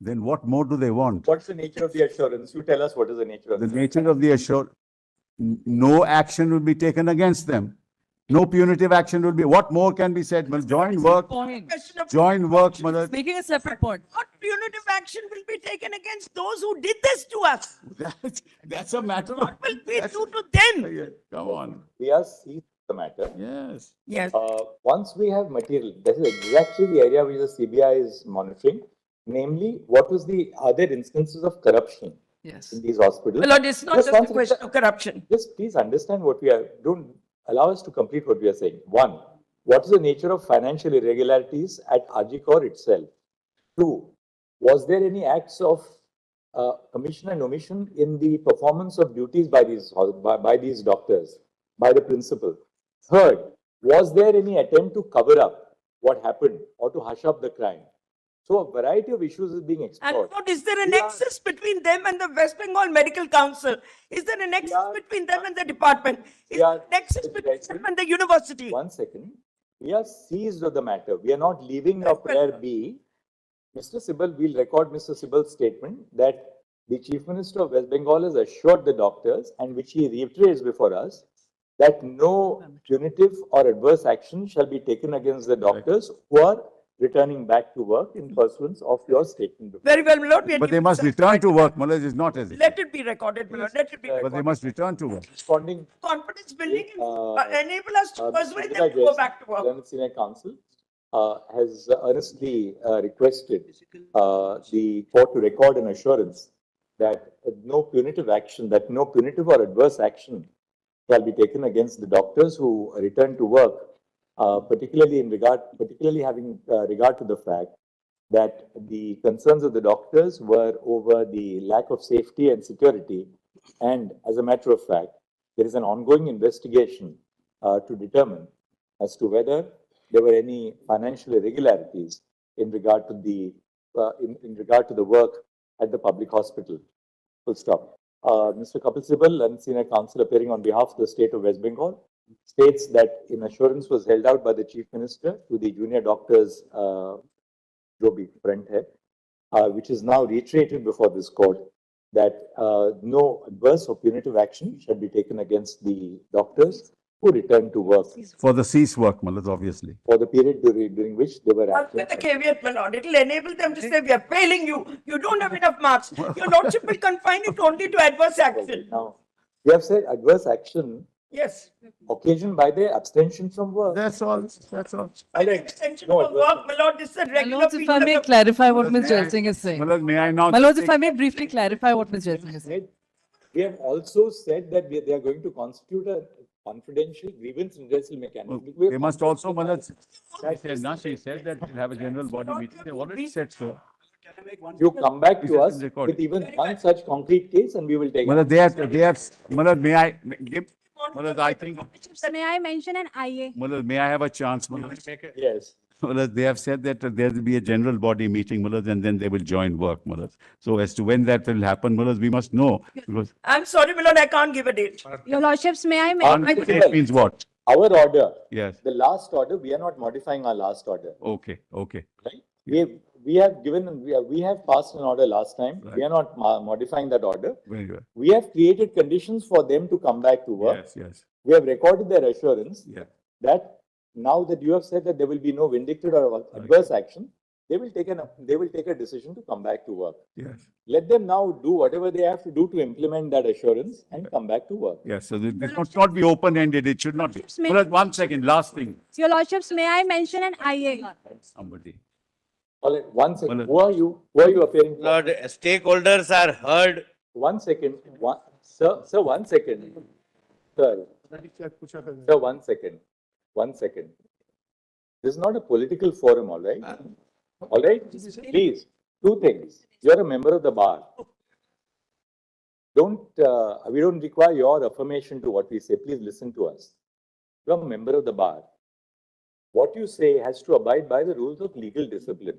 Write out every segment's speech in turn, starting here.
then what more do they want? What's the nature of the assurance? You tell us what is the nature of The the nature of the no action will be taken against them. No punitive action will be. What more can be said? Well, joint work, Point. Question of joint work, Malad. Making a separate point. what punitive action will be taken against those who did this to us? That's a matter of. What will we that's- do to them? Yeah, come on. We are seized the matter. Yes. Yes. Once we have material, this is exactly the area which the CBI is monitoring. Namely, what was the other instances of corruption Yes. in these hospitals? My lord, it's not Just just a one question second. of corruption. Just please understand what we are, don't allow us to complete what we are saying. One, what is the nature of financial irregularities at Ajikor itself? Two, was there any acts of commission and omission in the performance of duties by these doctors, by the principal? Third, was there any attempt to cover up what happened or to hush up the crime? So a variety of issues is being And explored. what, is there a We are- nexus between them and the West Bengal Medical Council? Is there a nexus are- between them and the department? Is We are- there a nexus between Exactly. them and the university? One second. We are seized of the matter. We are not leaving your prayer be. Mr. Sibal, we'll record Mr. Sibal's statement that the Chief Minister of West Bengal has assured the doctors, and which he reiterates before us, that no punitive or adverse action shall be taken against the doctors who are returning back to work in pursuance of your statement. before. Very well, my lord. we are But they giving must some- return to work, Malad. It's not as if. Let it be recorded, my lord. Let it be But they recorded. must return to work. Responding, Confidence building Uh, enable us to persuade them to go back to work. Learned Senior Counsel has earnestly requested the court to record an assurance that no punitive action, that no punitive or adverse action shall be taken against the doctors who return to work, particularly having regard to the fact that the concerns of the doctors were over the lack of safety and security. And as a matter of fact, there is an ongoing investigation to determine as to whether there were any financial irregularities in regard to the work at the public hospital. Full stop. Mr. Kapil Sibal and Senior Counsel appearing on behalf of the state of West Bengal states that an assurance was held out by the Chief Minister to the junior doctors, Joby Brent Head, which is now reiterated before this court that no adverse or punitive action shall be taken against the doctors who return to work For the cease work, Malad, obviously. for the period during which they were But with the absent. caveat, my lord, it will enable them to say, we are failing you. You don't have enough marks. Your lordship will confine it only to adverse action. Now, we have said adverse action Yes. occasioned by their abstention from work. That's all. That's all. By the extension No of adverse work, my lord, this is a My regular. lords, if I feature may of- clarify what Ms. Jaising is saying. Malad, may I now? My lords, if I may briefly clarify what Ms. Jaising is saying. Said- We have also said that they are going to constitute a confidential grievance redressal mechanism. We have They must also, Malad, That- she said that we'll have a general body meeting. They already said so. You come back Is to it us recorded? with even one such concrete case and we will take. Malad, Malad, may I give, Malad, I think, May I mention an IA? Malad, may I have a chance, Malad? Yes. Malad, they have said that there will be a general body meeting, Malad, and then they will join work, Malad. So as to when that will happen, Malad, we must know, because I'm sorry, my lord, I can't give a date. Your lordships, may I mention? it means what? Our order, Yes, the last order, we are not modifying our last order, okay, okay. right? We have given, we have passed an order last time. We are not modifying that order. Very well. We have created conditions for them to come back to work. Yes, yes, We have recorded their assurance yeah. that now that you have said that there will be no vindictive or adverse action, they will take a decision to come back to work. Yes, Let them now do whatever they have to do to implement that assurance and come back to work. yes. So this must not be open-ended. It should not be. May- Malad, one second, last thing. Your lordships, may I mention an IA? Somebody. All right, one second. Well, Who are you? Who are you appearing for? Lord, stakeholders are heard. One second. Sir, one second. Sir, one second. One second. This is not a political forum, all right? All right? Please, two things. You're a member of the bar. We don't require your affirmation to what we say. Please listen to us. You're a member of the bar. What you say has to abide by the rules of legal discipline.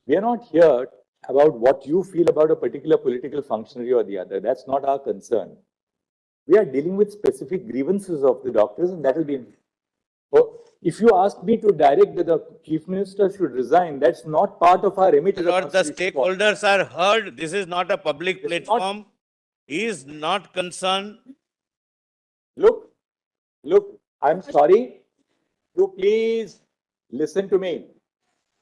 We are not here about what you feel about a particular political functionary or the other. That's not our concern. We are dealing with specific grievances of the doctors, and that will be. Oh, If you ask me to direct that the chief minister should resign, that's not part of our remit. as a Lord, the constitutional body. stakeholders are heard. This is not a public It's not- platform. He is not concerned. Look, I'm sorry. You please listen to me.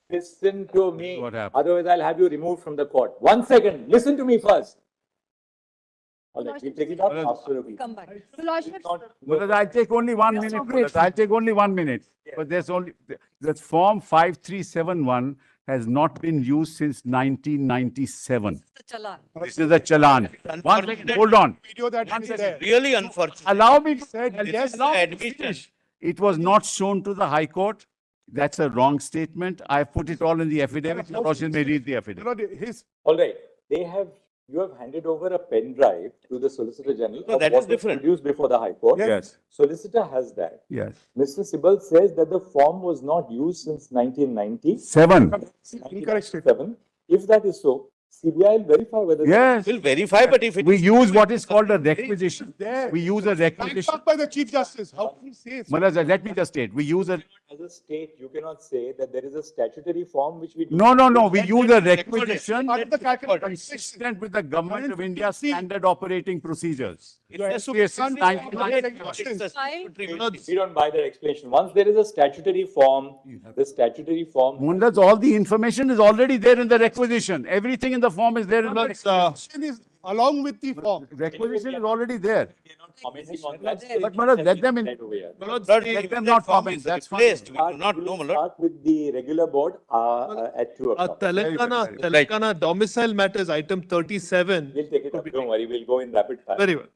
Listen to me. What happened? Otherwise, I'll have you removed from the court. 1 second. Listen to me first. All right, we'll take it up after a week. Come back. Your Lordship, Mullahs, I'll take only 1 minute. Mullahs. I'll take only 1 minute. But there's only, the form 5371 has not been used since 1997. The challan. This is a challan. One second, hold on. Video that is there. Really unfortunate. Allow me to Said, This yes, is the admission. It was not shown to the High Court. That's a wrong statement. I put it all in the affidavit. Your Lordship may read the you affidavit. know, his, All right, you have handed over a pen drive to the Solicitor General. No, of that what is was different. Produced before the High Court. Yes, Solicitor has that. yes. Mr. Sibal says that the form was not used since 1990. 7. incorrect statement. 1997. If that is so, CBI will verify whether. Yes. We'll verify, but if it We use what is called a requisition. There. We use a Signed requisition. off by the Chief Justice. How can you say it? Mullahs, let me just state, we use a, As a state, you cannot say that there is a statutory form which we. do no, not we use. use a requisition Part of the calculation. consistent with the Government of India's standard operating procedures. It's a- Yes, Can't- 99. it's a statutory- We don't buy that explanation. Once there is a statutory form, the statutory form. Mullahs, all the information is already there in the requisition. Everything in the form is there in the Question is along with the form. requisition is already there. We are not commenting on that. But Mullahs, let them in. That over here. Lord, Let if them that not form comment, is that's fine. replaced, we do not We know, will my lord. Start with the regular board, at 2 o'clock. Telangana, very Telangana domicile matters, item 37. We'll take it up. Don't worry, we'll go in rapid fire. Very well.